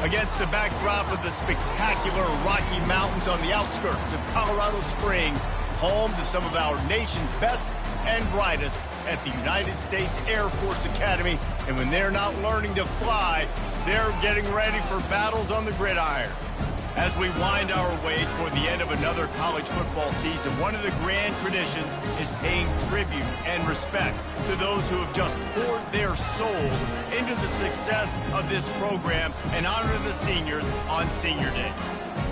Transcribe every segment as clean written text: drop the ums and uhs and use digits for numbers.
Against the backdrop of the spectacular Rocky Mountains on the outskirts of Colorado Springs, home to some of our nation's best and brightest at the United States Air Force Academy. And when they're not learning to fly, they're getting ready for battles on the gridiron. As we wind our way toward the end of another college football season, one of the grand traditions is paying tribute and respect to those who have just poured their souls into the success of this program and honor the seniors on Senior Day.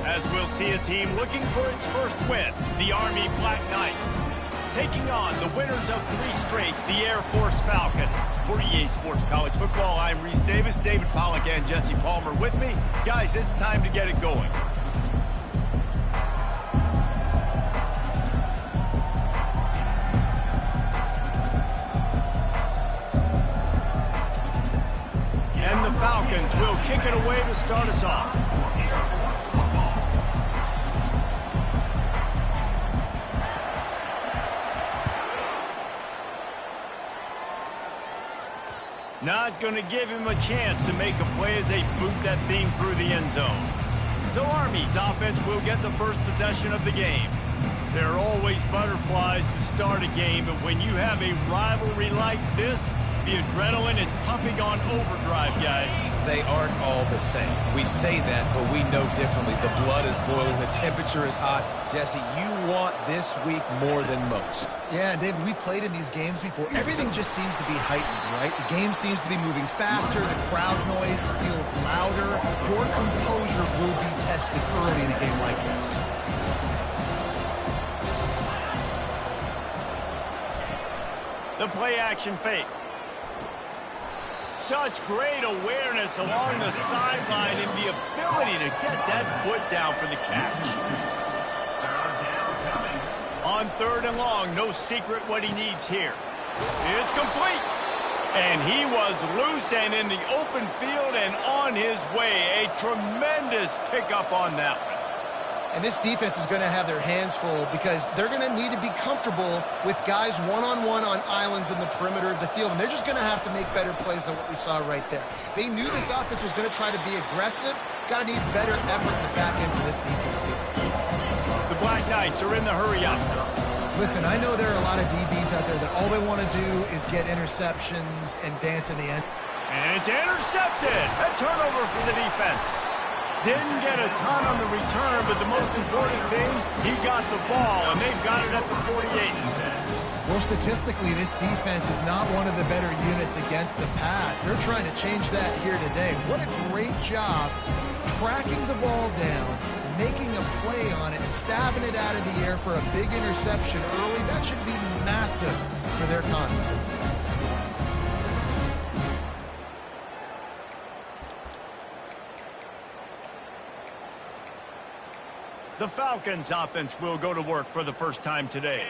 As we'll see a team looking for its first win, the Army Black Knights, taking on the winners of 3 straight, the Air Force Falcons. For EA Sports College Football, I'm Reese Davis, David Pollack, and Jesse Palmer with me. Guys, it's time to get it going. And the Falcons will kick it away to start us off. Not going to give him a chance to make a play as they boot that thing through the end zone. So Army's offense will get the first possession of the game. There are always butterflies to start a game, but when you have a rivalry like this, the adrenaline is pumping on overdrive, guys. They aren't all the same. We say that, but we know differently. The blood is boiling. The temperature is hot. Jesse, you want this week more than most. Yeah, David, we played in these games before. Everything just seems to be heightened, right? The game seems to be moving faster. The crowd noise feels louder. Your composure will be tested early in a game like this. The play action fake. Such great awareness along the sideline and the ability to get that foot down for the catch. On 3rd and long, no secret what he needs here. It's complete. And he was loose and in the open field and on his way. A tremendous pickup on that one. And this defense is going to have their hands full because they're going to need to be comfortable with guys one-on-one on islands in the perimeter of the field. And they're just going to have to make better plays than what we saw right there. They knew this offense was going to try to be aggressive. Got to need better effort in the back end for this defense. The Black Knights are in the hurry-up. Listen, I know there are a lot of DBs out there that all they want to do is get interceptions and dance in the end. And it's intercepted. A turnover for the defense. Didn't get a ton on the return, but the most important thing, he got the ball, and they've got it at the 48. Well, statistically, this defense is not one of the better units against the pass. They're trying to change that here today. What a great job tracking the ball down, making a play on it, stabbing it out of the air for a big interception early. That should be massive for their confidence. The Falcons offense will go to work for the first time today.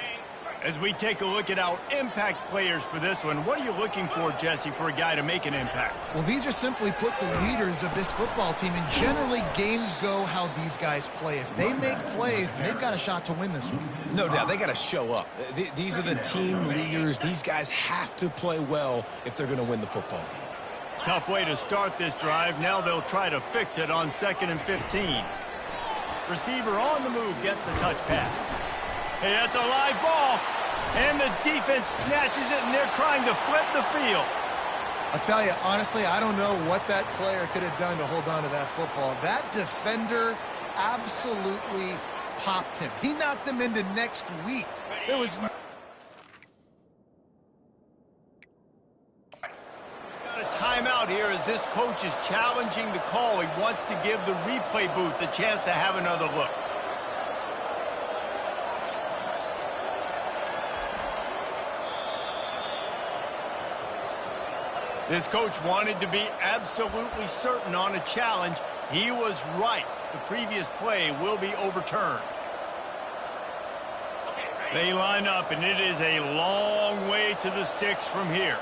As we take a look at our impact players for this one, what are you looking for, Jesse, for a guy to make an impact? Well, these are simply put the leaders of this football team, and generally games go how these guys play. If they make plays, they've got a shot to win this one. No doubt, they got to show up. These are the team leaders. These guys have to play well if they're going to win the football game. Tough way to start this drive. Now they'll try to fix it on 2nd and 15. Receiver on the move gets the touch pass. Hey, that's a live ball. And the defense snatches it, and they're trying to flip the field. I'll tell you, honestly, I don't know what that player could have done to hold on to that football. That defender absolutely popped him. He knocked him into next week. There was... Timeout here as this coach is challenging the call. He wants to give the replay booth the chance to have another look. This coach wanted to be absolutely certain on a challenge. He was right. The previous play will be overturned. They line up, and it is a long way to the sticks from here.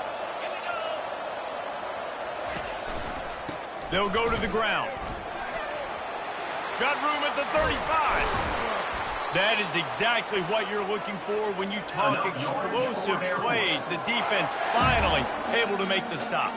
They'll go to the ground. Got room at the 35. That is exactly what you're looking for when you talk explosive plays. The defense finally able to make the stop.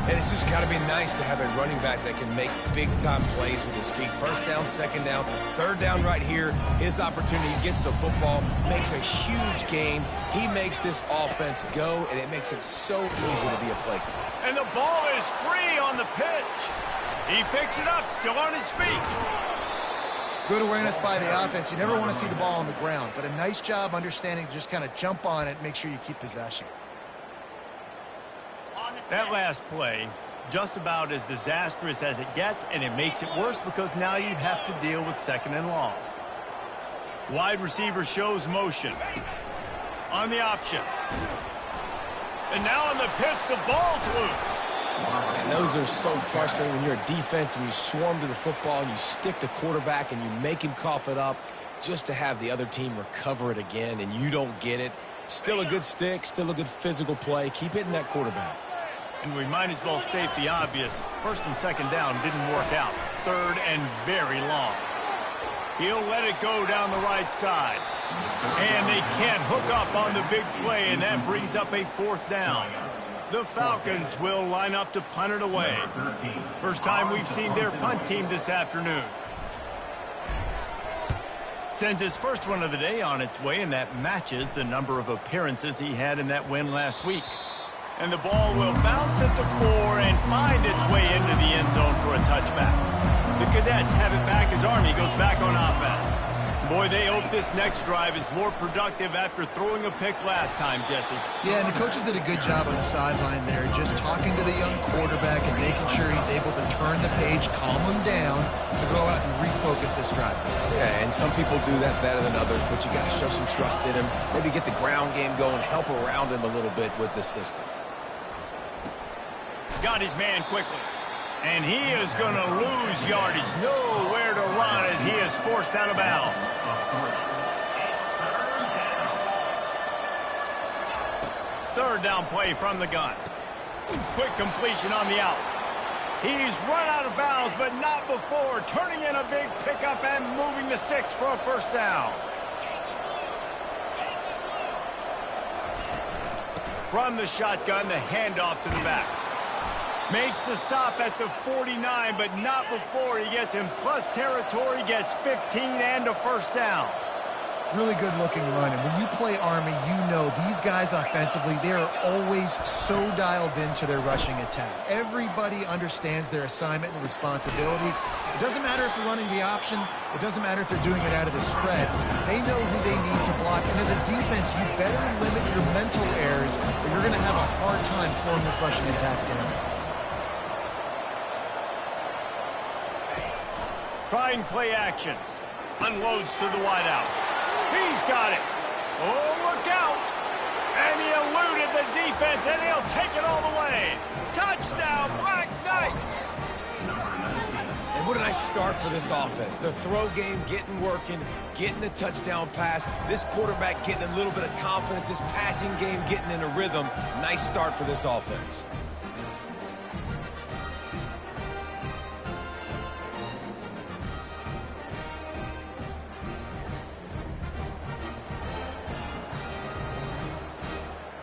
And it's just got to be nice to have a running back that can make big-time plays with his feet. First down, second down, third down right here. His opportunity, gets the football, makes a huge gain. He makes this offense go, and it makes it so easy to be a play caller. And the ball is free on the pitch. He picks it up, still on his feet. Good awareness by the offense. You never want to see the ball on the ground, but a nice job understanding to just kind of jump on it and make sure you keep possession. That last play, just about as disastrous as it gets, and it makes it worse because now you have to deal with second and long. Wide receiver shows motion. On the option. And now on the pitch, the ball's loose. And those are so frustrating when you're a defense and you swarm to the football and you stick the quarterback and you make him cough it up just to have the other team recover it again and you don't get it. Still a good stick, still a good physical play. Keep hitting that quarterback. And we might as well state the obvious. First and second down didn't work out. Third and very long. He'll let it go down the right side. And they can't hook up on the big play, and that brings up a fourth down. The Falcons will line up to punt it away. First time we've seen their punt team this afternoon. Sends his first one of the day on its way, and that matches the number of appearances he had in that win last week. And the ball will bounce at the 4 and find its way into the end zone for a touchback. The Cadets have it back as Army goes back on offense. Boy, they hope this next drive is more productive after throwing a pick last time, Jesse. Yeah, and the coaches did a good job on the sideline there, just talking to the young quarterback and making sure he's able to turn the page, calm him down, to go out and refocus this drive. Yeah, and some people do that better than others, but you got to show some trust in him. Maybe get the ground game going, help around him a little bit with the system. Got his man quickly. And he is going to lose yardage. Nowhere to run as he is forced out of bounds. Third down play from the gun. Quick completion on the out. He's run out of bounds, but not before turning in a big pickup and moving the sticks for a first down. From the shotgun, the handoff to the back. Makes the stop at the 49, but not before he gets in plus territory, gets 15 and a first down. Really good looking run, and when you play Army, you know these guys offensively, they are always so dialed into their rushing attack. Everybody understands their assignment and responsibility. It doesn't matter if they're running the option. It doesn't matter if they're doing it out of the spread. They know who they need to block, and as a defense, you better limit your mental errors, or you're going to have a hard time slowing this rushing attack down. Trying play action. Unloads to the wideout. He's got it. Oh, look out. And he eluded the defense, and he'll take it all the way. Touchdown, Black Knights. And what a nice start for this offense. The throw game getting working, getting the touchdown pass. This quarterback getting a little bit of confidence. This passing game getting in a rhythm. Nice start for this offense.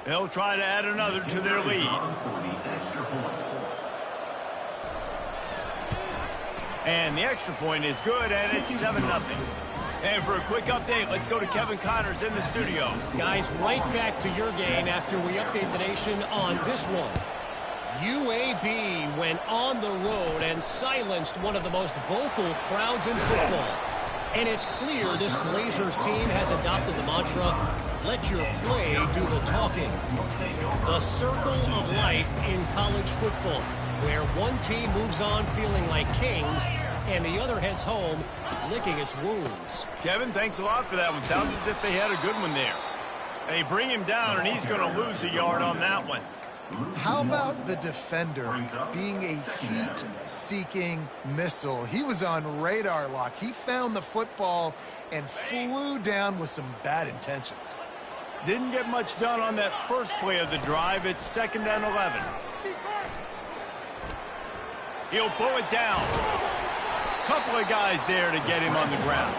They'll try to add another to their lead. And the extra point is good, and it's 7-0. And for a quick update, let's go to Kevin Connors in the studio. Guys, right back to your game after we update the nation on this one. UAB went on the road and silenced one of the most vocal crowds in football. And it's clear this Blazers team has adopted the mantra, let your play do the talking. The circle of life in college football, where one team moves on feeling like kings and the other heads home licking its wounds. Kevin, thanks a lot for that one. Sounds as if they had a good one there. They bring him down, and he's going to lose a yard on that one. How about the defender being a heat-seeking missile? He was on radar lock. He found the football and flew down with some bad intentions. Didn't get much done on that first play of the drive. It's 2nd and 11. He'll pull it down. Couple of guys there to get him on the ground.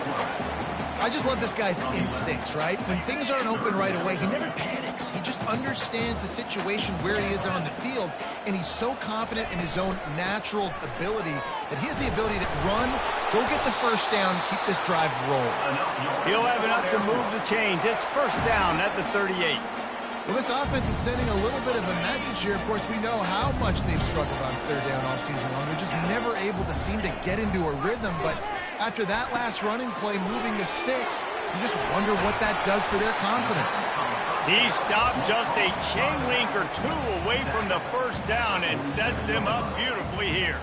I just love this guy's instincts, right? When things aren't open right away, he never panics. He just understands the situation where he is on the field, and he's so confident in his own natural ability that he has the ability to run, go get the first down, keep this drive rolling. He'll have enough to move the chains. It's first down at the 38. Well, this offense is sending a little bit of a message here. Of course, we know how much they've struggled on third down all season long. They're just never able to seem to get into a rhythm. But after that last running play, moving the sticks, you just wonder what that does for their confidence. He stopped just a chain link or two away from the first down and sets them up beautifully here.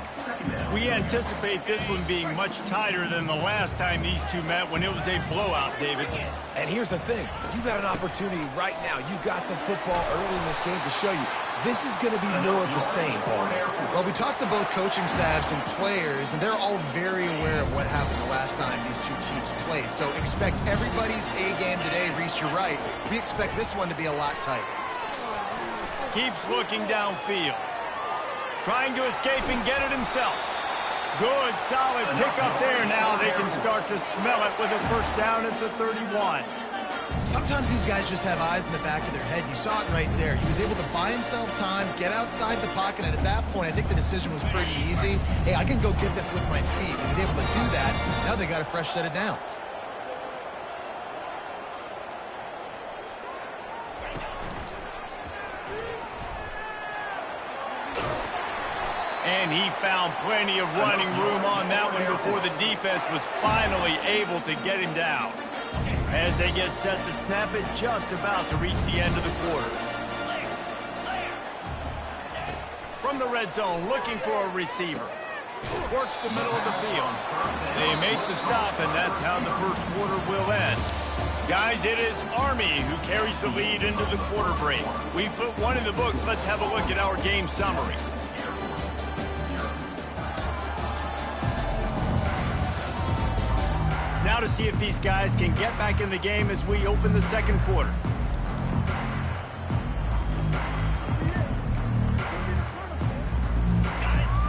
We anticipate this one being much tighter than the last time these two met when it was a blowout, David. And here's the thing. You got an opportunity right now. You got the football early in this game to show you this is going to be more of the same, Paul. Well, we talked to both coaching staffs and players, and they're all very aware of what happened the last time these two teams played. So expect everybody's A game today. Reese, you're right. We expect this one to be a lot tighter. Keeps looking downfield. Trying to escape and get it himself. Good, solid pickup there. Now they can start to smell it with a first down at the 31. Sometimes these guys just have eyes in the back of their head. You saw it right there. He was able to buy himself time, get outside the pocket, and at that point, I think the decision was pretty easy. Hey, I can go get this with my feet. He was able to do that. Now they got a fresh set of downs. And he found plenty of running room on that one before the defense was finally able to get him down. As they get set to snap it, just about to reach the end of the quarter. From the red zone, looking for a receiver. Works the middle of the field. They make the stop, and that's how the first quarter will end. Guys, it is Army who carries the lead into the quarter break. We put one in the books. Let's have a look at our game summary. Now to see if these guys can get back in the game as we open the second quarter.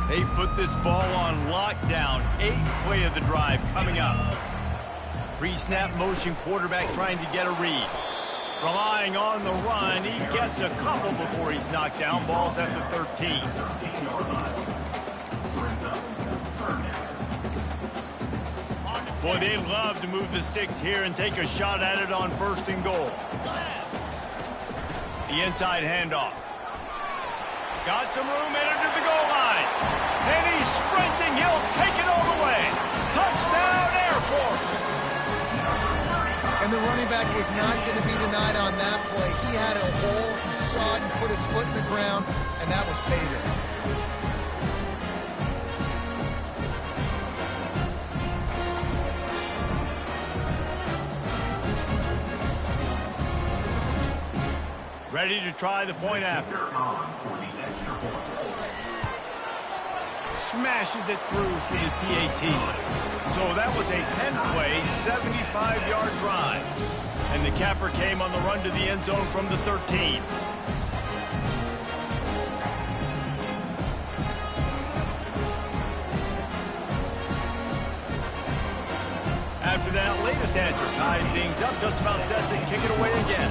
They've put this ball on lockdown. 8th play of the drive coming up. Pre-snap motion quarterback trying to get a read. Relying on the run. He gets a couple before he's knocked down. Ball's at the 13. Boy, they love to move the sticks here and take a shot at it on 1st and goal. The inside handoff. Got some room, entered to the goal line. And he's sprinting. He'll take it all the way. Touchdown, Air Force. And the running back was not going to be denied on that play. He had a hole. He saw it and put his foot in the ground, and that was paydirt. Ready to try the point after. Smashes it through for the PAT. So that was a 10-play, 75-yard drive. And the capper came on the run to the end zone from the 13. After that latest answer tied things up, just about set to kick it away again.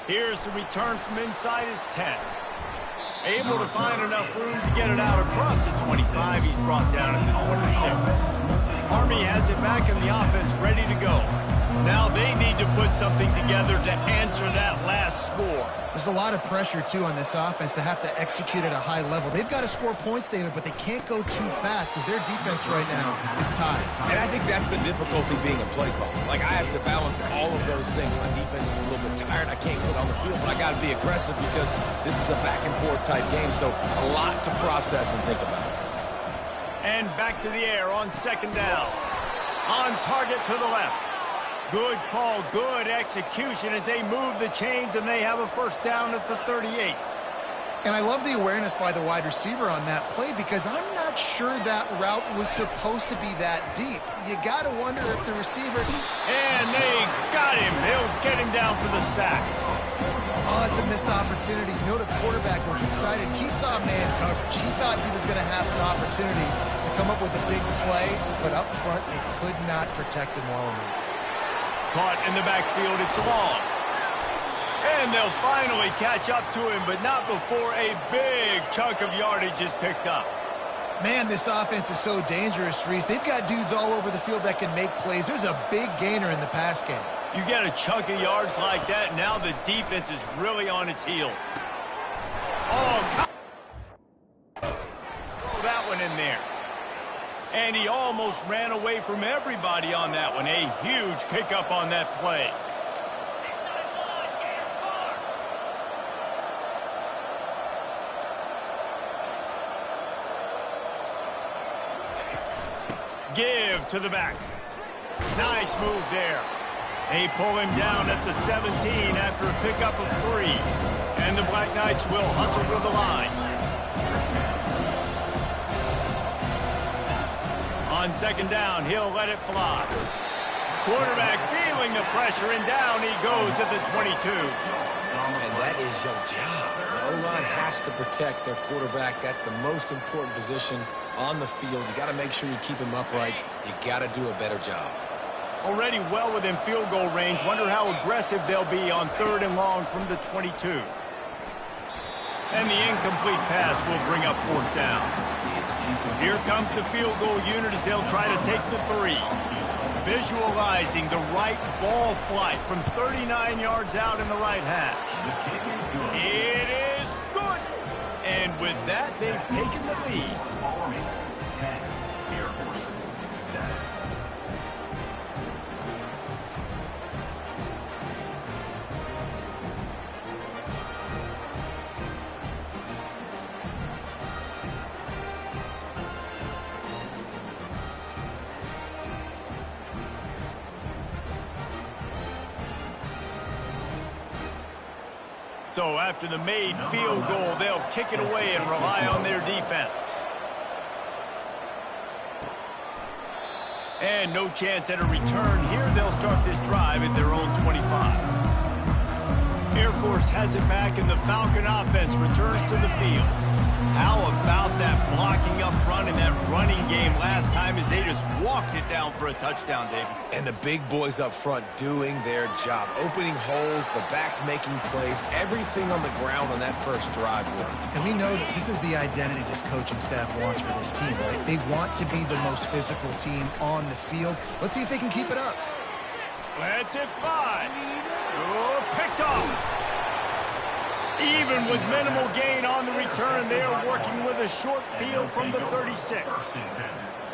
Here's the return from inside his 10. Able to find enough room to get it out across the 25. He's brought down at the 26. Army has it back in the offense ready to go. Now they need to put something together to answer that last score. There's a lot of pressure, too, on this offense to have to execute at a high level. They've got to score points, David, but they can't go too fast because their defense right now is tied. And I think that's the difficulty being a play caller. Like, I have to balance all of those things. My defense is a little bit tired. I can't put on the field, but I got to be aggressive because this is a back-and-forth type game, so a lot to process and think about. And back to the air on 2nd down. On target to the left. Good call, good execution as they move the chains, and they have a first down at the 38. And I love the awareness by the wide receiver on that play because I'm not sure that route was supposed to be that deep. You got to wonder if the receiver... And they got him. They'll get him down for the sack. Oh, it's a missed opportunity. You know the quarterback was excited. He saw man coverage. He thought he was going to have an opportunity to come up with a big play, but up front, they could not protect him well enough. Caught in the backfield. It's long. And they'll finally catch up to him, but not before a big chunk of yardage is picked up. Man, this offense is so dangerous, Reese. They've got dudes all over the field that can make plays. There's a big gainer in the pass game. You get a chunk of yards like that, now the defense is really on its heels. Oh, throw that one in there. And he almost ran away from everybody on that one. A huge pickup on that play. Give to the back. Nice move there. They pull him down at the 17 after a pickup of 3. And the Black Knights will hustle to the line. On second down, he'll let it fly. Quarterback feeling the pressure, and down he goes at the 22. And that is your job. The O-line has to protect their quarterback. That's the most important position on the field. You got to make sure you keep him upright. You got to do a better job. Already well within field goal range. Wonder how aggressive they'll be on 3rd and long from the 22. And the incomplete pass will bring up 4th down. Here comes the field goal unit as they'll try to take the 3. Visualizing the right ball flight from 39 yards out in the right hash. It is good. And with that, they've taken the lead. So after the made field goal, they'll kick it away and rely on their defense. And no chance at a return here. They'll start this drive at their own 25. Air Force has it back, and the Falcon offense returns to the field. How about that blocking up front in that running game last time as they just walked it down for a touchdown, David? And the big boys up front doing their job. Opening holes, the backs making plays, everything on the ground on that first drive worked. And we know that this is the identity this coaching staff wants for this team, right? They want to be the most physical team on the field. Let's see if they can keep it up. Let's it fly. Oh, picked off. Even with minimal gain on the return, they are working with a short field from the 36.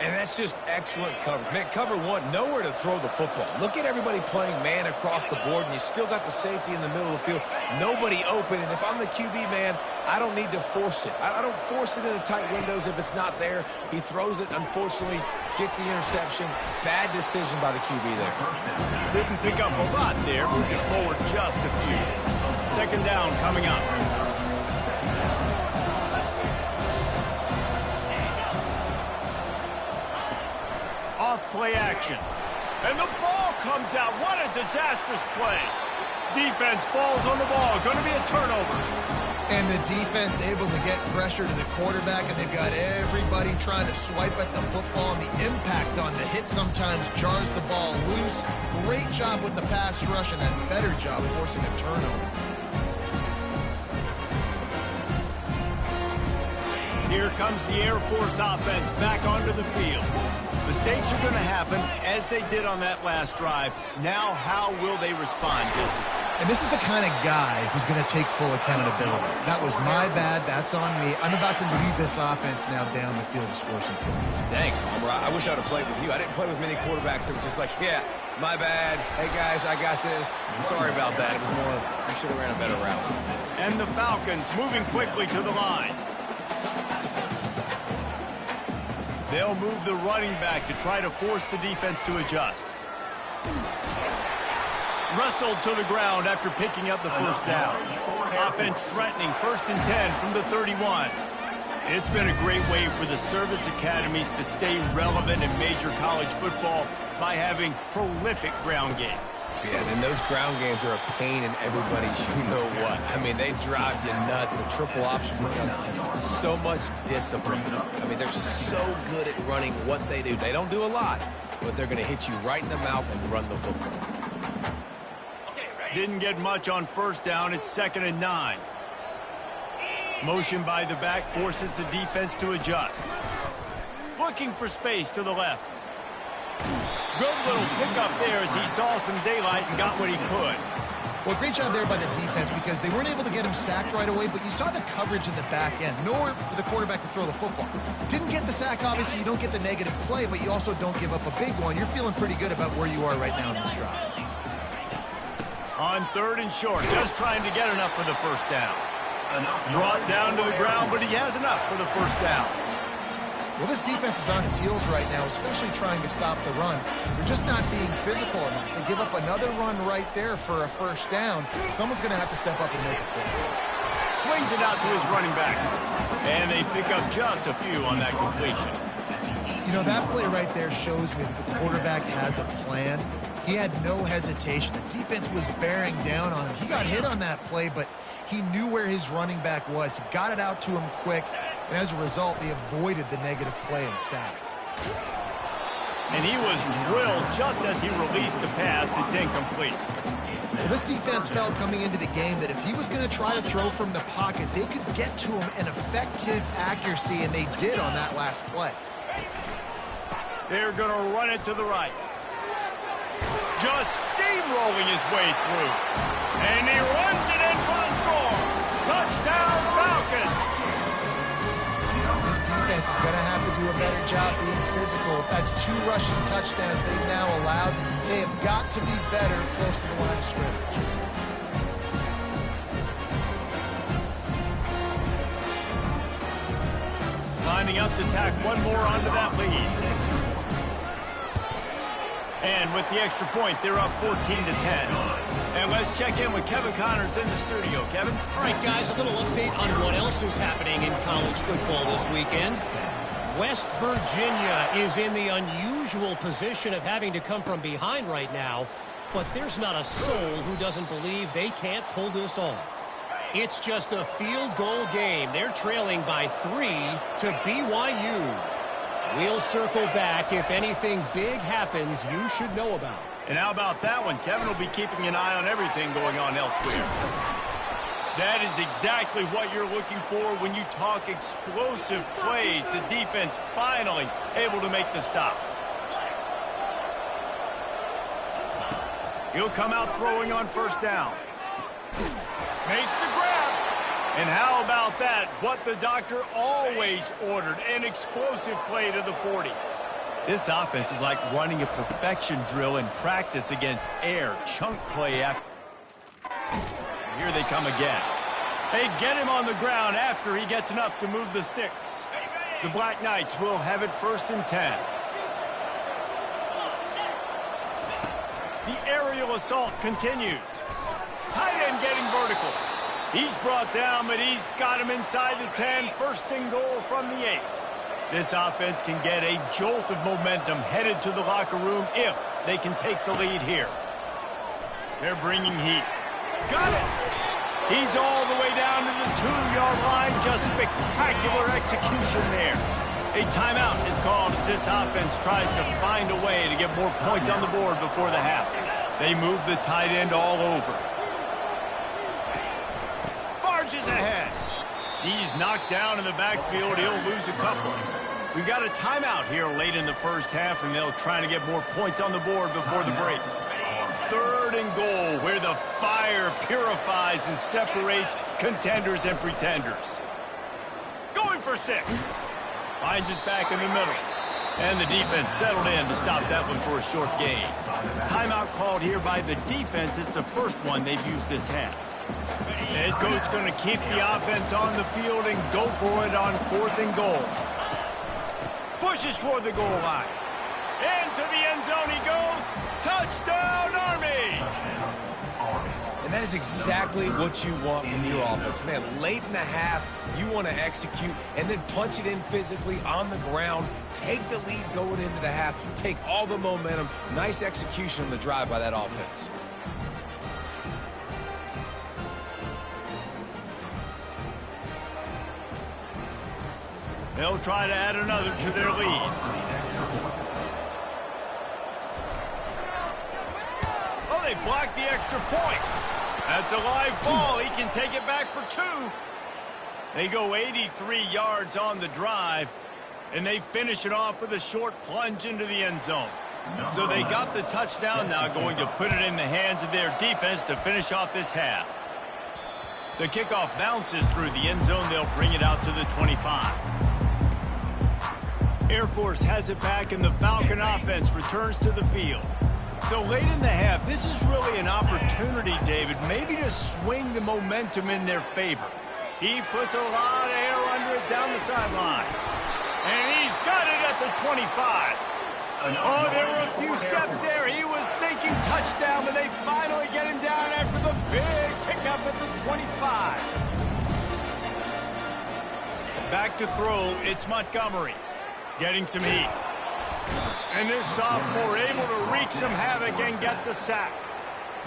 And that's just excellent coverage. Man, cover 1, nowhere to throw the football. Look at everybody playing man across the board, and you still got the safety in the middle of the field. Nobody open, and if I'm the QB, man, I don't need to force it. I don't force it into tight windows if it's not there. He throws it, unfortunately, gets the interception. Bad decision by the QB there. Didn't pick up a lot there, moving forward just a few. Second down coming up. Off play action. And the ball comes out. What a disastrous play. Defense falls on the ball. Going to be a turnover. And the defense able to get pressure to the quarterback, and they've got everybody trying to swipe at the football, and the impact on the hit sometimes jars the ball loose. Great job with the pass rush, and a better job forcing a turnover. Here comes the Air Force offense back onto the field. Mistakes are going to happen, as they did on that last drive. Now, how will they respond, Jesse? And this is the kind of guy who's going to take full accountability. That was my bad. That's on me. I'm about to lead this offense now down the field to score some points. Dang, Palmer, I wish I would have played with you. I didn't play with many quarterbacks that were just like, yeah, my bad. Hey, guys, I got this. I'm sorry about that. It was more, I should have ran a better route. And the Falcons moving quickly to the line. They'll move the running back to try to force the defense to adjust. Wrestled to the ground after picking up the first down. Offense threatening 1st and 10 from the 31. It's been a great way for the service academies to stay relevant in major college football by having prolific ground game. Yeah, and those ground games are a pain in everybody's you-know-what. I mean, they drive you nuts. The triple option because so much discipline. I mean, they're so good at running what they do. They don't do a lot, but they're going to hit you right in the mouth and run the football. Didn't get much on 1st down. It's 2nd and 9. Motion by the back forces the defense to adjust. Looking for space to the left. Good little pickup there as he saw some daylight and got what he could. Well, great job there by the defense because they weren't able to get him sacked right away, but you saw the coverage in the back end. Nowhere for the quarterback to throw the football. Didn't get the sack, obviously. You don't get the negative play, but you also don't give up a big one. You're feeling pretty good about where you are right now in this drive. On 3rd and short, just trying to get enough for the 1st down. Brought down to the ground, but he has enough for the 1st down. Well, this defense is on its heels right now, especially trying to stop the run. They're just not being physical enough. They give up another run right there for a 1st down. Someone's going to have to step up and make a play. Swings it out to his running back. And they pick up just a few on that completion. You know, that play right there shows me that the quarterback has a plan. He had no hesitation. The defense was bearing down on him. He got hit on that play, but he knew where his running back was. He got it out to him quick, and as a result, they avoided the negative play and sack. And he was drilled just as he released the pass. It's incomplete. Well, this defense felt coming into the game that if he was going to try to throw from the pocket, they could get to him and affect his accuracy, and they did on that last play. They're going to run it to the right. Just steamrolling his way through. And he runs it in for the score. Touchdown, Falcons! This defense is going to have to do a better job being physical. That's 2 rushing touchdowns they've now allowed. They have got to be better close to the line of scrimmage. Lining up to tack one more onto that lead. And with the extra point, they're up 14-10. And let's check in with Kevin Connors in the studio. Kevin? All right, guys, a little update on what else is happening in college football this weekend. West Virginia is in the unusual position of having to come from behind right now, but there's not a soul who doesn't believe they can't pull this off. It's just a field goal game. They're trailing by 3 to BYU. We'll circle back. If anything big happens, you should know about. And how about that one? Kevin will be keeping an eye on everything going on elsewhere. That is exactly what you're looking for when you talk explosive plays. The defense finally able to make the stop. He'll come out throwing on 1st down. Makes the grab. And how about that? What the doctor always ordered, an explosive play to the 40. This offense is like running a perfection drill in practice against air. Chunk play after. Here they come again. They get him on the ground after he gets enough to move the sticks. The Black Knights will have it 1st and 10. The aerial assault continues. Tight end getting vertical. He's brought down, but he's got him inside the 10. 1st and goal from the 8. This offense can get a jolt of momentum headed to the locker room if they can take the lead here. They're bringing heat. Got it! He's all the way down to the 2-yard line. Just spectacular execution there. A timeout is called as this offense tries to find a way to get more points on the board before the half. They move the tight end all over. Barges ahead. He's knocked down in the backfield. He'll lose a couple. We've got a timeout here late in the 1st half, and they'll try to get more points on the board before the break. 3rd and goal, where the fire purifies and separates contenders and pretenders. Going for 6. Finds us back in the middle. And the defense settled in to stop that one for a short gain. Timeout called here by the defense. It's the first one they've used this half. Head coach going to keep the offense on the field and go for it on 4th and goal. Pushes toward the goal line. Into the end zone he goes. Touchdown, Army! that is exactly what you want from your offense. Man, late in the half, you want to execute and then punch it in physically on the ground, take the lead going into the half, take all the momentum. Nice execution on the drive by that offense. They'll try to add another to their lead. Oh, they blocked the extra point. That's a live ball. He can take it back for 2. They go 83 yards on the drive, and they finish it off with a short plunge into the end zone. So they got the touchdown, now going to put it in the hands of their defense to finish off this half. The kickoff bounces through the end zone. They'll bring it out to the 25. Air Force has it back, and the Falcon offense returns to the field. So late in the half, this is really an opportunity, David, maybe to swing the momentum in their favor. He puts a lot of air under it down the sideline. And he's got it at the 25. Oh, there were a few steps there. He was thinking touchdown, but they finally get him down after the big pickup at the 25. Back to throw, it's Montgomery. Getting some heat. And this sophomore able to wreak some havoc and get the sack.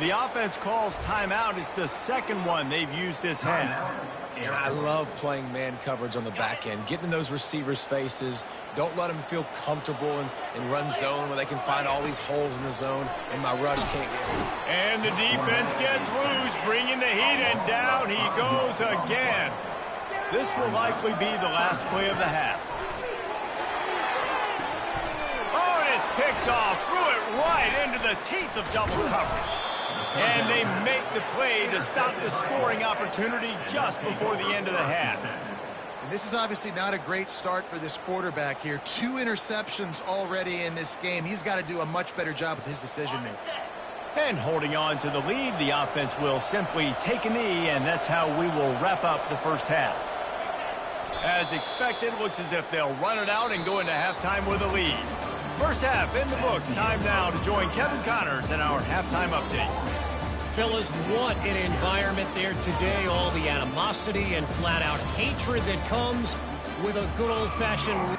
The offense calls timeout. It's the second one they've used this half. And I love playing man coverage on the back end, getting in those receivers' faces. Don't let them feel comfortable in run zone where they can find all these holes in the zone, and my rush can't get them. And the defense gets loose, bringing the heat, and down he goes again. This will likely be the last play of the half. Picked off, threw it right into the teeth of double coverage. And they make the play to stop the scoring opportunity just before the end of the half. And this is obviously not a great start for this quarterback here. 2 interceptions already in this game. He's got to do a much better job with his decision-making. And holding on to the lead, the offense will simply take a knee, and that's how we will wrap up the first half. As expected, looks as if they'll run it out and go into halftime with a lead. First half in the books. Time now to join Kevin Connors in our halftime update. Fellas, what an environment there today. All the animosity and flat-out hatred that comes with a good old-fashioned...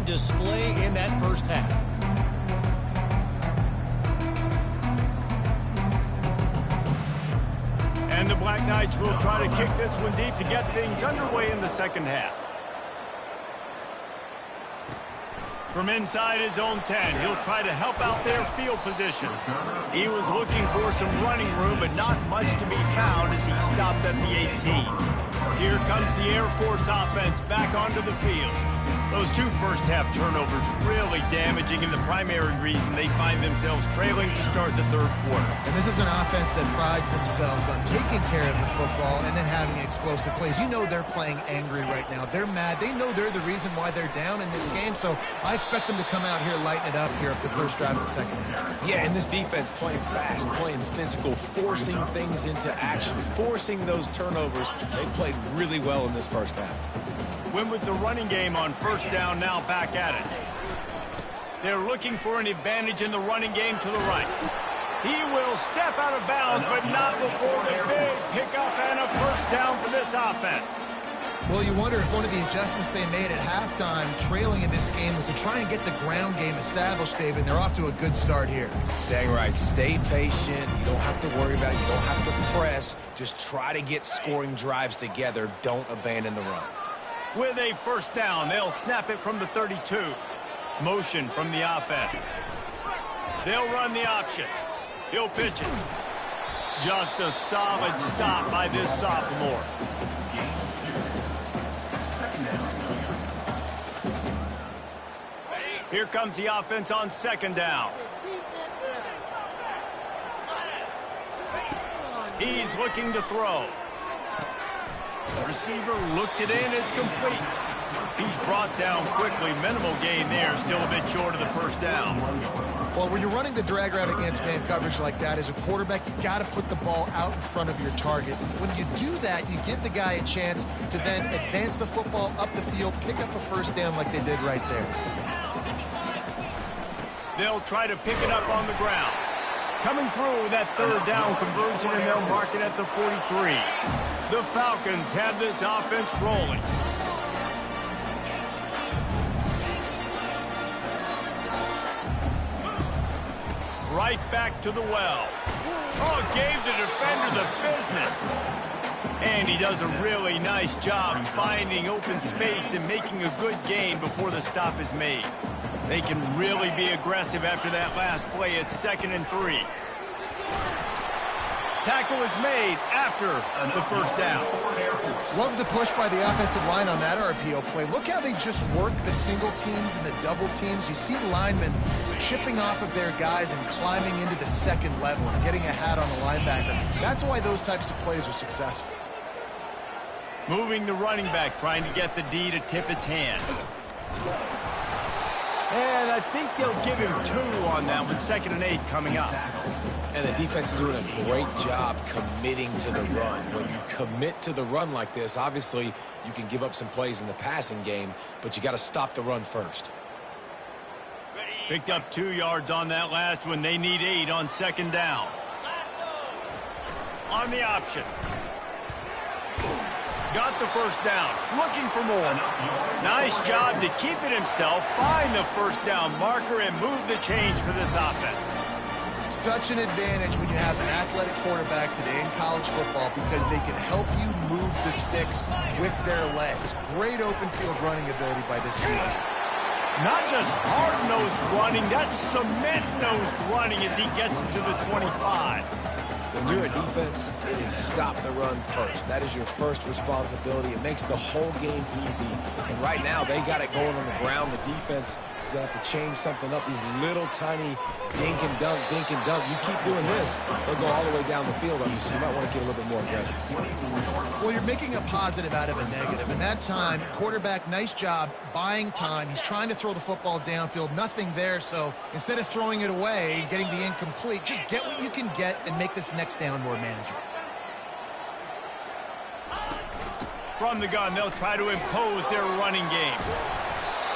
on display in that first half. And the Black Knights will try to kick this one deep to get things underway in the second half. From inside his own 10, he'll try to help out their field position. He was looking for some running room, but not much to be found as he stopped at the 18. Here comes the Air Force offense back onto the field. Those two first-half turnovers really damaging, and the primary reason they find themselves trailing to start the third quarter. And this is an offense that prides themselves on taking care of the football and then having explosive plays. You know they're playing angry right now. They're mad. They know they're the reason why they're down in this game, so I expect them to come out here, lighten it up here at the first drive of the second half. Yeah, and this defense playing fast, playing physical, forcing things into action, forcing those turnovers. They played really well in this first half. Win with the running game on first down, now back at it. They're looking for an advantage in the running game to the right. He will step out of bounds, but not before the big pickup and a first down for this offense. Well, you wonder if one of the adjustments they made at halftime, trailing in this game, was to try and get the ground game established, David. They're off to a good start here. Dang right. Stay patient. You don't have to worry about it. You don't have to press. Just try to get scoring drives together. Don't abandon the run. With a first down, they'll snap it from the 32. Motion from the offense. They'll run the option. He'll pitch it. Just a solid stop by this sophomore. Here comes the offense on second down. He's looking to throw. The receiver looks it in. It's complete. He's brought down quickly. Minimal gain there. Still a bit short of the first down. Well, when you're running the drag route against man coverage like that, as a quarterback, you got to put the ball out in front of your target. When you do that, you give the guy a chance to then advance the football up the field, pick up a first down like they did right there. They'll try to pick it up on the ground. Coming through with that third down conversion, and they'll mark it at the 43. The Falcons have this offense rolling. Right back to the well. Oh, gave the defender the business. And he does a really nice job finding open space and making a good gain before the stop is made. They can really be aggressive after that last play. It's 2nd and 3. Tackle is made after the first down. Love the push by the offensive line on that RPO play. Look how they just work the single teams and the double teams. You see linemen chipping off of their guys and climbing into the second level and getting a hat on the linebacker. That's why those types of plays are successful. Moving the running back, trying to get the D to tip its hand. And I think they'll give him 2 on that one. 2nd and 8 coming up. And the defense is doing a great job committing to the run. When you commit to the run like this, obviously you can give up some plays in the passing game, but you got to stop the run first. Picked up 2 yards on that last one. They need 8 on 2nd down. On the option. Got the first down. Looking for more. Nice job to keep it himself, find the first down marker, and move the change for this offense. Such an advantage when you have an athletic quarterback today in college football because they can help you move the sticks with their legs. Great open field running ability by this team. Not just hard-nosed running, that's cement-nosed running as he gets into the 25. When you're a defense, it is stop the run first. That is your first responsibility. It makes the whole game easy. And right now, they got it going on the ground. The defense is going to have to change something up. These little tiny dink and dunk, dink and dunk. You keep doing this, they'll go all the way down the field on you, so you might want to get a little bit more aggressive. Well, you're making a positive out of a negative. And that time, quarterback, nice job buying time. He's trying to throw the football downfield. Nothing there, so instead of throwing it away, getting the incomplete, just get what you can get and make this next down more manageable. From the gun, they'll try to impose their running game.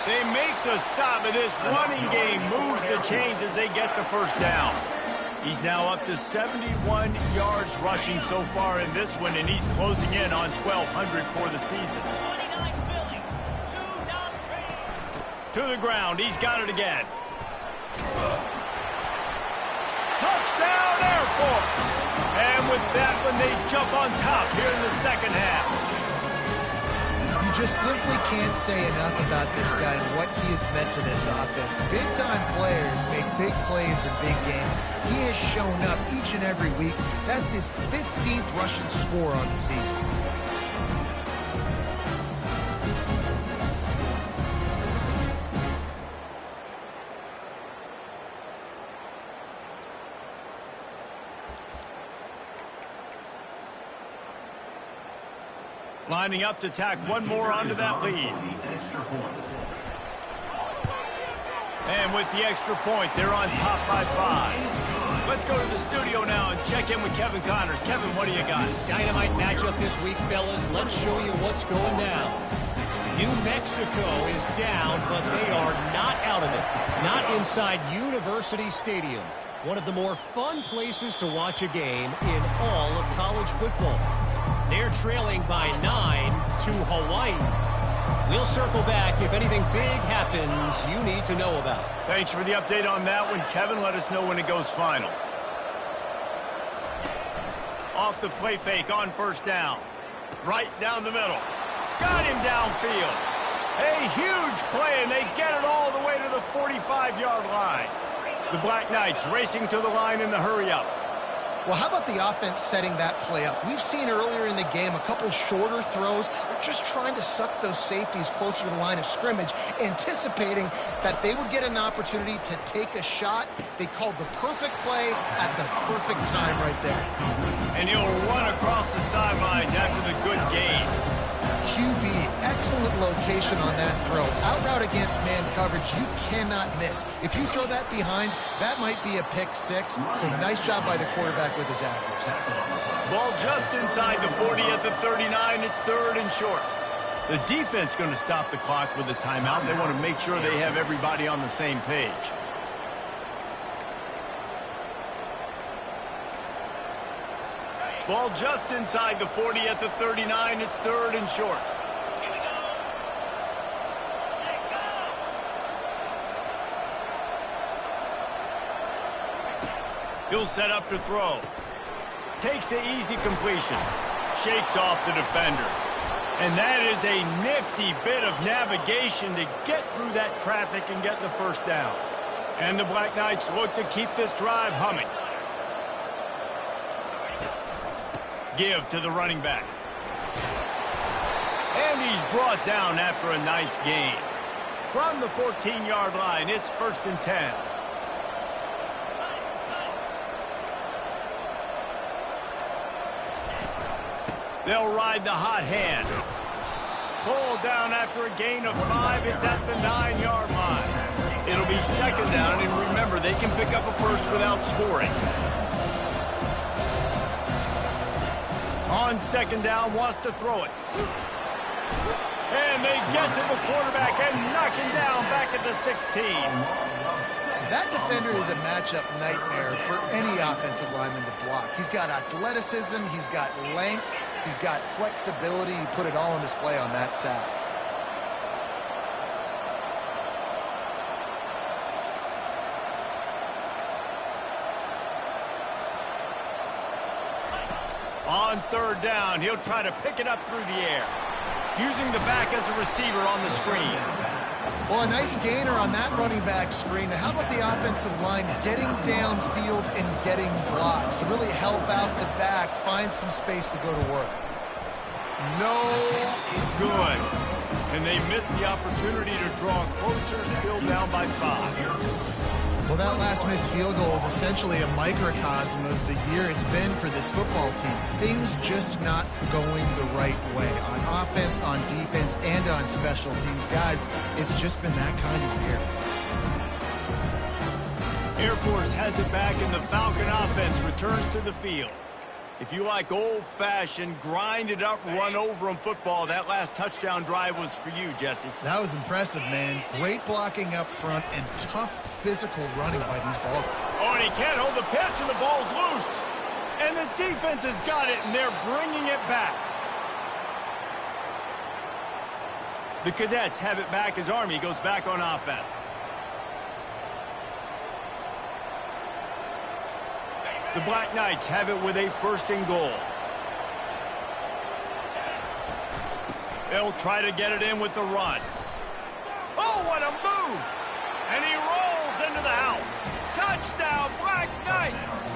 They make the stop, but this running game moves the chains as they get the first down. He's now up to 71 yards rushing so far in this one, and he's closing in on 1,200 for the season. To the ground. He's got it again. Touchdown, Air Force. And with that one, they jump on top here in the second half. You just simply can't say enough about this guy and what he has meant to this offense. Big-time players make big plays in big games. He has shown up each and every week. That's his 15th rushing score on the season. Lining up to tack one more onto that lead. And with the extra point, they're on top by 5. Let's go to the studio now and check in with Kevin Connors. Kevin, what do you got? Dynamite matchup this week, fellas. Let's show you what's going down. New Mexico is down, but they are not out of it. Not inside University Stadium, one of the more fun places to watch a game in all of college football. They're trailing by 9 to Hawaii. We'll circle back if anything big happens you need to know about. Thanks for the update on that one, Kevin. Let us know when it goes final. Off the play fake on first down. Right down the middle. Got him downfield. A huge play, and they get it all the way to the 45-yard line. The Black Knights racing to the line in the hurry-up. Well, how about the offense setting that play up? We've seen earlier in the game a couple shorter throws. They're just trying to suck those safeties closer to the line of scrimmage, anticipating that they would get an opportunity to take a shot. They called the perfect play at the perfect time right there. And he'll run across the sidelines after the good gain. QB, excellent location on that throw. Out route against man coverage, you cannot miss. If you throw that behind, that might be a pick 6. So nice job by the quarterback with his accuracy. Ball just inside the 40 at the 39. It's 3rd and short. The defense going to stop the clock with a timeout. They want to make sure they have everybody on the same page. Ball just inside the 40 at the 39. It's 3rd and short. He'll set up to throw. Takes the easy completion. Shakes off the defender. And that is a nifty bit of navigation to get through that traffic and get the first down. And the Black Knights look to keep this drive humming. Give to the running back. And he's brought down after a nice gain. From the 14-yard line, it's 1st and 10. They'll ride the hot hand. Pull down after a gain of 5. It's at the 9-yard line. It'll be 2nd down, and remember, they can pick up a first without scoring. On 2nd down, wants to throw it. And they get to the quarterback and knock him down back at the 16. That defender is a matchup nightmare for any offensive lineman to block. He's got athleticism, he's got length, he's got flexibility. He put it all on display on that sack. On 3rd down, he'll try to pick it up through the air, using the back as a receiver on the screen. Well, a nice gainer on that running back screen. Now, how about the offensive line getting downfield and getting blocks to really help out the back, find some space to go to work? No good. And they miss the opportunity to draw closer, still down by 5. Well, that last missed field goal is essentially a microcosm of the year it's been for this football team. Things just not going the right way on offense, on defense, and on special teams. Guys, it's just been that kind of year. Air Force has it back, and the Falcon offense returns to the field. If you like old-fashioned, grinded-up, run-over-'em football, that last touchdown drive was for you, Jesse. That was impressive, man. Great blocking up front and tough physical running by these ball guys. Oh, and he can't hold the pitch, and the ball's loose. And the defense has got it, and they're bringing it back. The Cadets have it back as Army goes back on offense. The Black Knights have it with a 1st and goal. They'll try to get it in with the run. Oh, what a move! And he rolls into the house. Touchdown, Black Knights!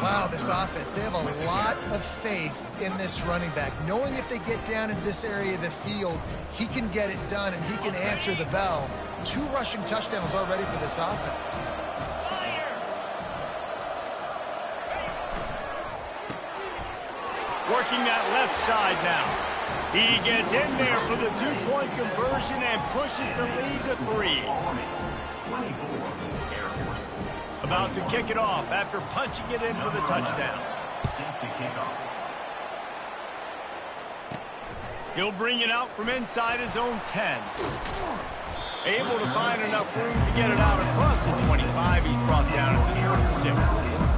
Wow, this offense, they have a lot of faith in this running back, knowing if they get down into this area of the field, he can get it done and he can answer the bell. 2 rushing touchdowns already for this offense. Working that left side now. He gets in there for the 2-point conversion and pushes the lead to 3. About to kick it off after punching it in for the touchdown. He'll bring it out from inside his own 10. Able to find enough room to get it out across the 25. He's brought down at the 26.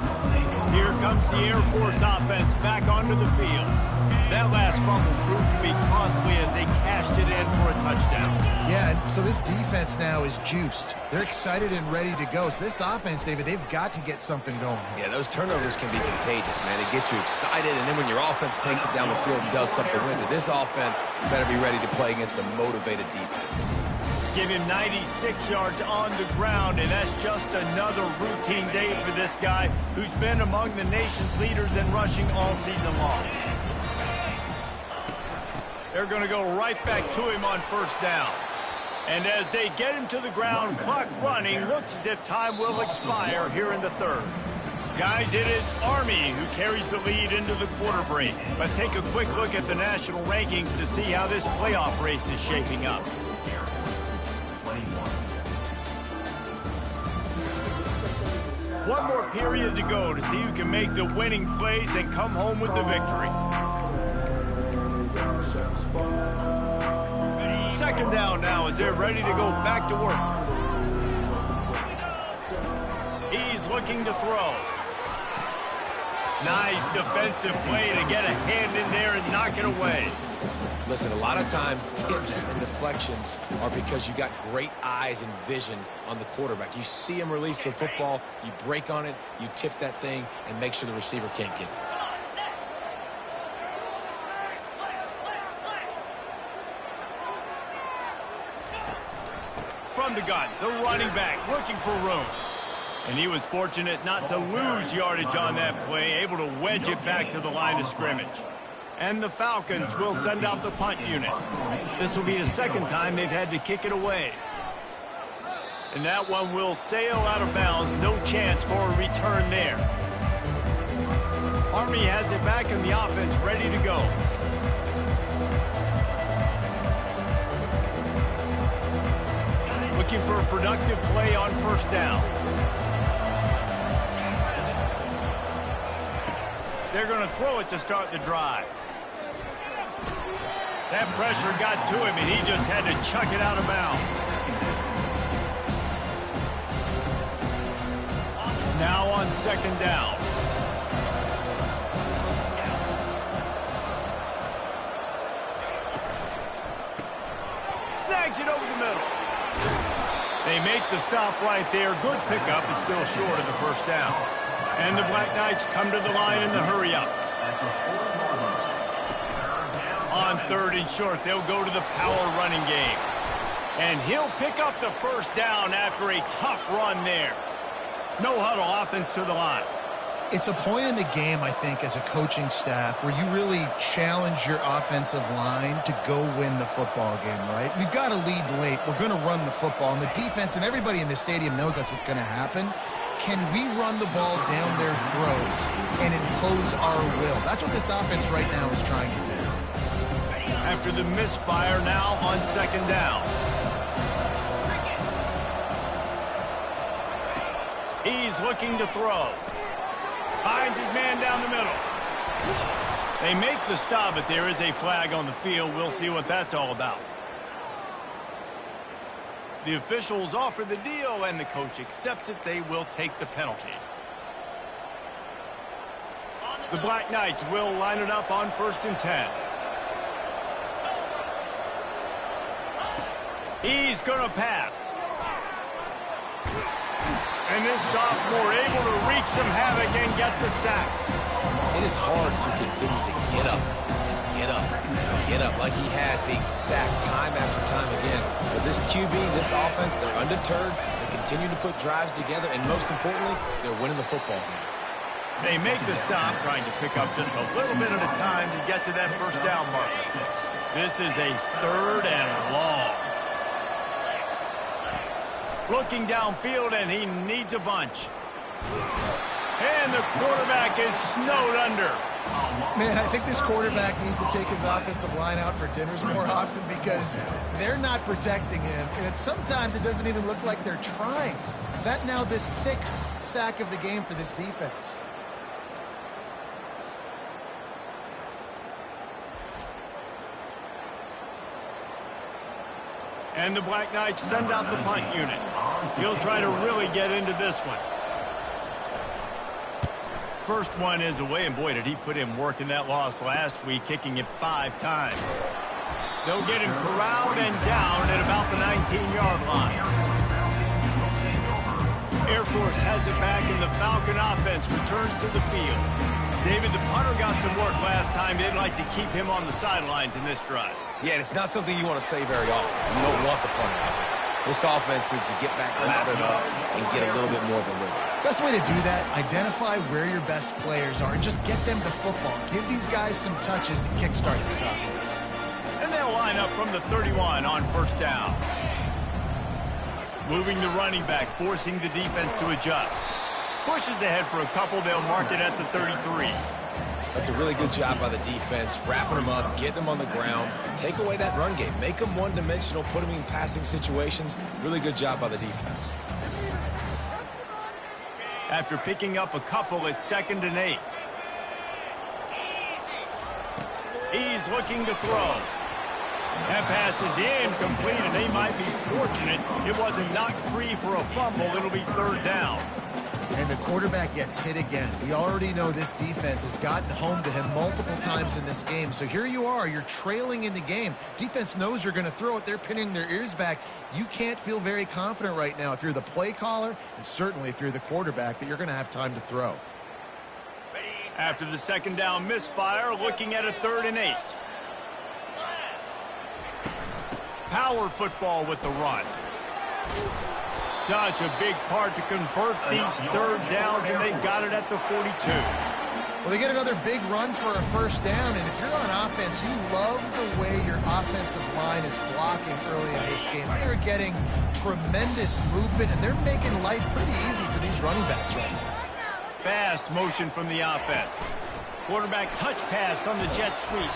Here comes the Air Force offense back onto the field. That last fumble proved to be costly as they cashed it in for a touchdown. Yeah, so this defense now is juiced. They're excited and ready to go. So this offense, David, they've got to get something going. Yeah, those turnovers can be contagious, man. It gets you excited, and then when your offense takes it down the field and does something with it, this offense better be ready to play against a motivated defense. Give him 96 yards on the ground, and that's just another routine day for this guy who's been among the nation's leaders in rushing all season long. They're going to go right back to him on 1st down. And as they get him to the ground, clock running, looks as if time will expire here in the 3rd. Guys, it is Army who carries the lead into the quarter break. Let's take a quick look at the national rankings to see how this playoff race is shaping up. One more period to go to see who can make the winning plays and come home with the victory. 2nd down now as they're ready to go back to work. He's looking to throw. Nice defensive play to get a hand in there and knock it away. Listen, a lot of time, tips and deflections are because you got great eyes and vision on the quarterback. You see him release the football, you break on it, you tip that thing, and make sure the receiver can't get it. From the gun, the running back looking for room. And he was fortunate not to lose yardage on that play, able to wedge it back to the line of scrimmage. And the Falcons will send out the punt unit. This will be the 2nd time they've had to kick it away. And that one will sail out of bounds. No chance for a return there. Army has it back in the offense, ready to go. Looking for a productive play on 1st down. They're going to throw it to start the drive. That pressure got to him, and he just had to chuck it out of bounds. Now on 2nd down. Snags it over the middle. They make the stop right there. Good pickup. It's still short of the 1st down. And the Black Knights come to the line in the hurry-up. On 3rd and short, they'll go to the power running game. And he'll pick up the 1st down after a tough run there. No huddle offense to the line. It's a point in the game, I think, as a coaching staff where you really challenge your offensive line to go win the football game, right? We've got to lead late. We're going to run the football. And the defense and everybody in the stadium knows that's what's going to happen. Can we run the ball down their throats and impose our will? That's what this offense right now is trying to do. After the misfire, now on 2nd down. He's looking to throw. Finds his man down the middle. They make the stop, but there is a flag on the field. We'll see what that's all about. The officials offer the deal, and the coach accepts it. They will take the penalty. The Black Knights will line it up on 1st and 10. He's going to pass. And this sophomore able to wreak some havoc and get the sack. It is hard to continue to get up and get up and get up like he has, being sacked time after time again. But this QB, this offense, they're undeterred. They continue to put drives together, and most importantly, they're winning the football game. They make the stop, trying to pick up just a little bit at a time to get to that first down marker. This is a 3rd and long. Looking downfield, and he needs a bunch. And the quarterback is snowed under. Man, I think this quarterback needs to take his offensive line out for dinners more often because they're not protecting him. And sometimes it doesn't even look like they're trying. That now the 6th sack of the game for this defense. And the Black Knights send out the punt unit. He'll try to really get into this one. First one is away, and boy, did he put in work in that loss last week, kicking it 5 times. They'll get him corralled and down at about the 19-yard line. Air Force has it back, and the Falcon offense returns to the field. David, the punter got some work last time. They'd like to keep him on the sidelines in this drive. Yeah, it's not something you want to say very often. You don't want the punter out there. This offense needs to get back lathered up and get a little bit more of a rhythm. Best way to do that, identify where your best players are and just get them the football. Give these guys some touches to kickstart this offense. And they'll line up from the 31 on first down. Moving the running back, forcing the defense to adjust. Pushes ahead for a couple, they'll mark it at the 33. That's a really good job by the defense, wrapping them up, getting them on the ground. Take away that run game. Make them one-dimensional, put them in passing situations. Really good job by the defense. After picking up a couple, it's 2nd and 8. He's looking to throw. That pass is incomplete, and they might be fortunate it wasn't knocked free for a fumble. It'll be 3rd down. And the quarterback gets hit again. We already know this defense has gotten home to him multiple times in this game. So here you are, you're trailing in the game. Defense knows you're going to throw it. They're pinning their ears back. You can't feel very confident right now if you're the play caller, and certainly if you're the quarterback, that you're going to have time to throw. After the 2nd down misfire, looking at a 3rd and 8. Power football with the run. Such a big part to convert these 3rd downs, and they got it at the 42. Well, they get another big run for a first down, and if you're on offense, you love the way your offensive line is blocking early in this game. They are getting tremendous movement, and they're making life pretty easy for these running backs right now. Fast motion from the offense. Quarterback touch pass on the jet sweep.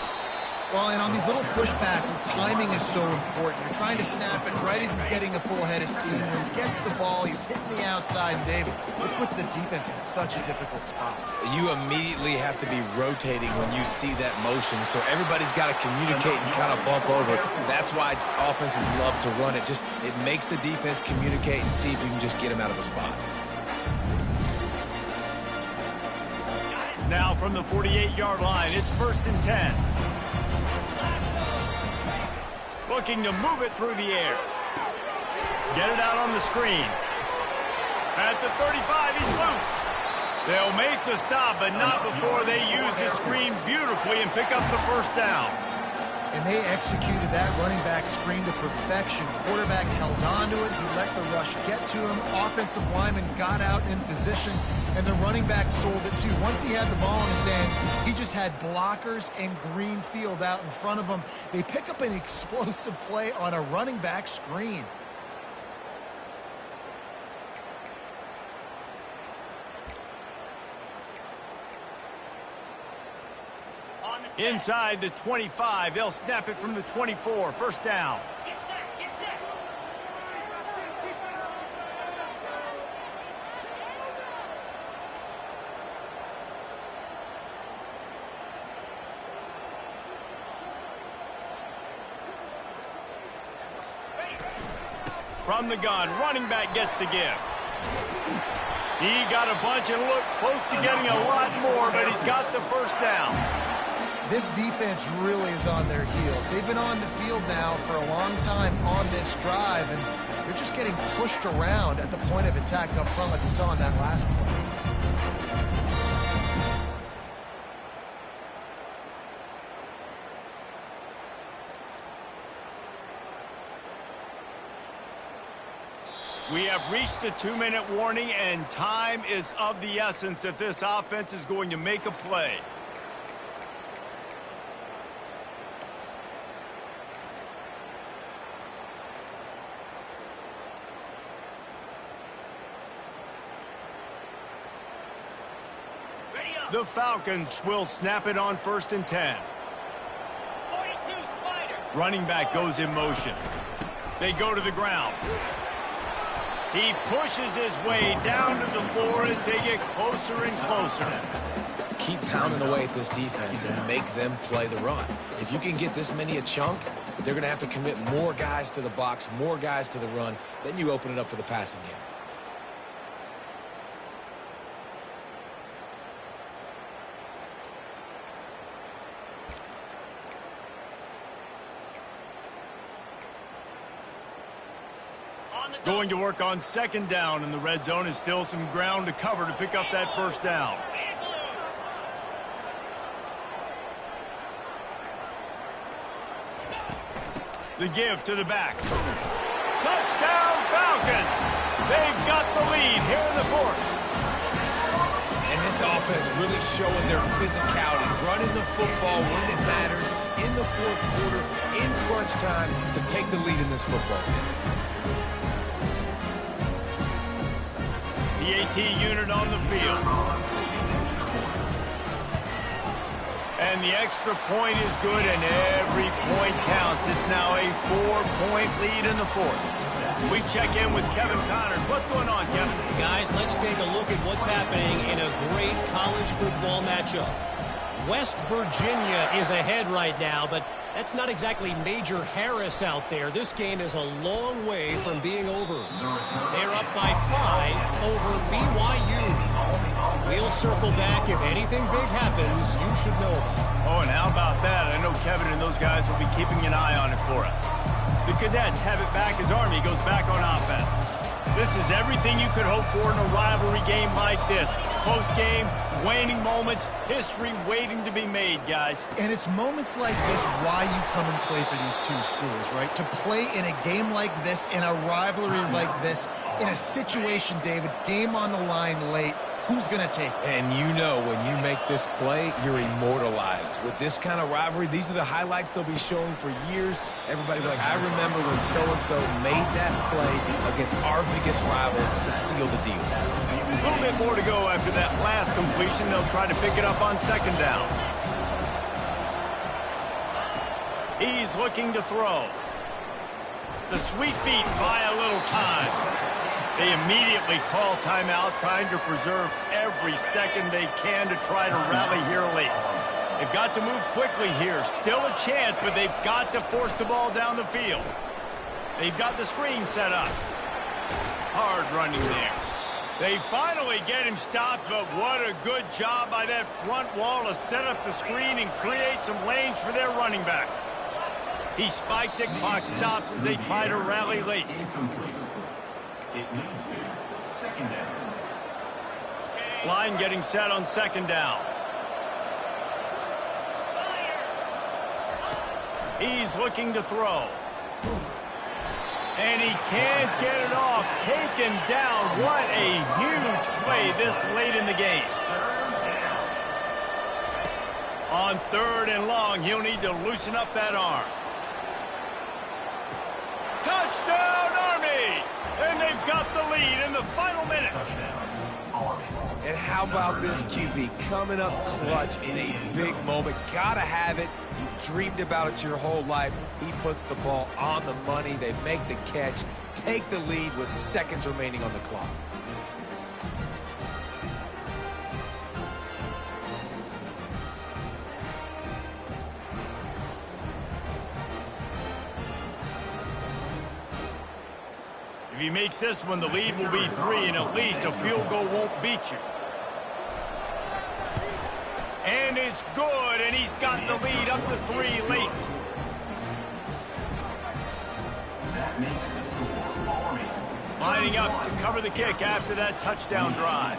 Well, and on these little push passes, timing is so important. You're trying to snap it right as he's getting a full head of steam. When he gets the ball, he's hitting the outside, and David, it puts the defense in such a difficult spot. You immediately have to be rotating when you see that motion, so everybody's got to communicate and kind of bump over. That's why offenses love to run it. It makes the defense communicate and see if you can just get him out of a spot. Now from the 48-yard line, it's 1st and 10. Looking to move it through the air. Get it out on the screen. At the 35, he's loose. They'll make the stop, but not before they use the screen beautifully and pick up the first down. And they executed that running back screen to perfection. Quarterback held on to it. He let the rush get to him. Offensive lineman got out in position, and the running back sold it too. Once he had the ball in his hands, he just had blockers and green field out in front of him. They pick up an explosive play on a running back screen. Inside the 25, they'll snap it from the 24. First down. From the gun, running back gets to give. He got a bunch and looked close to getting a lot more, but he's got the first down. This defense really is on their heels. They've been on the field now for a long time on this drive, and they're just getting pushed around at the point of attack up front like we saw on that last play. We have reached the 2-minute warning, and time is of the essence if this offense is going to make a play. The Falcons will snap it on 1st and 10. 42 Spider. Running back goes in motion. They go to the ground. He pushes his way down to the floor as they get closer and closer. Keep pounding away at this defense and make them play the run. If you can get this many a chunk, they're going to have to commit more guys to the box, more guys to the run. Then you open it up for the passing game. Going to work on 2nd down, and the red zone is still some ground to cover to pick up that 1st down. The give to the back. Touchdown, Falcons! They've got the lead here in the 4th. And this offense really showing their physicality, running the football when it matters, in the 4th quarter, in crunch time, to take the lead in this football game. The AT unit on the field. And the extra point is good, and every point counts. It's now a 4-point lead in the 4th. We check in with Kevin Connors. What's going on, Kevin? Guys, let's take a look at what's happening in a great college football matchup. West Virginia is ahead right now, but that's not exactly Major Harris out there. This game is a long way from being over. They're up by 5 over BYU. We'll circle back. If anything big happens, you should know about it. Oh, and how about that? I know Kevin and those guys will be keeping an eye on it for us. The Cadets have it back as Army goes back on offense. This is everything you could hope for in a rivalry game like this. Close game, waning moments, history waiting to be made, guys. And it's moments like this why you come and play for these two schools, right? To play in a game like this, in a rivalry like this, in a situation, David, game on the line late, who's going to take it? And you know when you make this play, you're immortalized. With this kind of rivalry, these are the highlights they'll be showing for years. Everybody will be like, I remember when so-and-so made that play against our biggest rival to seal the deal. A little bit more to go after that last completion. They'll try to pick it up on 2nd down. He's looking to throw. The sweet feet buy a little time. They immediately call timeout, trying to preserve every second they can to try to rally here late. They've got to move quickly here. Still a chance, but they've got to force the ball down the field. They've got the screen set up. Hard running there. They finally get him stopped, but what a good job by that front wall to set up the screen and create some lanes for their running back. He spikes it, clock stops as they try to rally late. Line getting set on 2nd down. He's looking to throw. And he can't get it off. Taken down. What a huge play this late in the game. On 3rd and long, he'll need to loosen up that arm. Touchdown, Army! And they've got the lead in the final minute. And how about this QB coming up clutch in a big moment? Gotta have it. You've dreamed about it your whole life. He puts the ball on the money. They make the catch, take the lead with seconds remaining on the clock. If he makes this one, the lead will be 3, and at least a field goal won't beat you. And it's good, and he's got the lead up to 3 late. Lining up to cover the kick after that touchdown drive.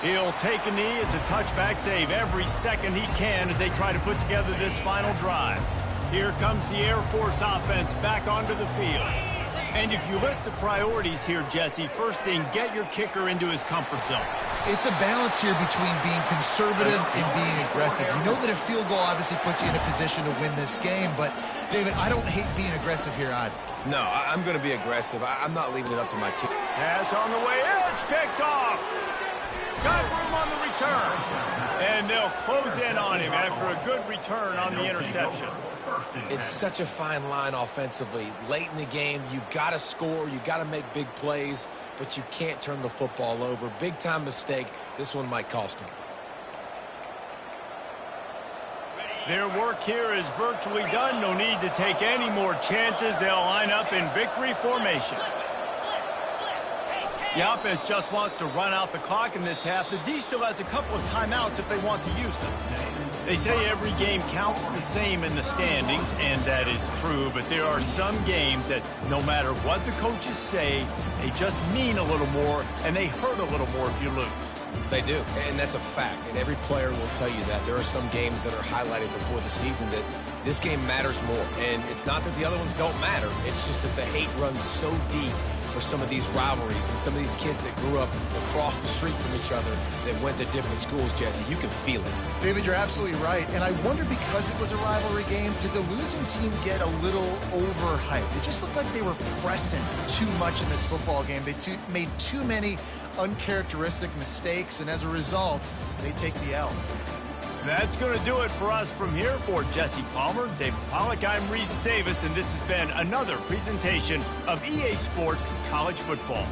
He'll take a knee. It's a touchback save every second he can as they try to put together this final drive. Here comes the Air Force offense back onto the field. And if you list the priorities here, Jesse, first thing, get your kicker into his comfort zone. It's a balance here between being conservative and being aggressive. You know that a field goal obviously puts you in a position to win this game, but, David, I don't hate being aggressive here either. No, I'm going to be aggressive. I'm not leaving it up to my kicker. Pass on the way. It's picked off. Got room on the return. And they'll close in on him after a good return on the interception. It's such a fine line offensively. Late in the game, you got to score, you got to make big plays, but you can't turn the football over. Big-time mistake. This one might cost them. Their work here is virtually done. No need to take any more chances. They'll line up in victory formation. The offense just wants to run out the clock in this half. The D still has a couple of timeouts if they want to use them. They say every game counts the same in the standings, and that is true, but there are some games that no matter what the coaches say, they just mean a little more, and they hurt a little more if you lose. They do, and that's a fact, and every player will tell you that. There are some games that are highlighted before the season that this game matters more, and it's not that the other ones don't matter. It's just that the hate runs so deep for some of these rivalries and some of these kids that grew up across the street from each other that went to different schools, Jesse. You can feel it. David, you're absolutely right. And I wonder, because it was a rivalry game, did the losing team get a little overhyped? It just looked like they were pressing too much in this football game. They made too many uncharacteristic mistakes, and as a result, they take the L. That's going to do it for us from here. For Jesse Palmer, David Pollack, I'm Reese Davis, and this has been another presentation of EA Sports College Football.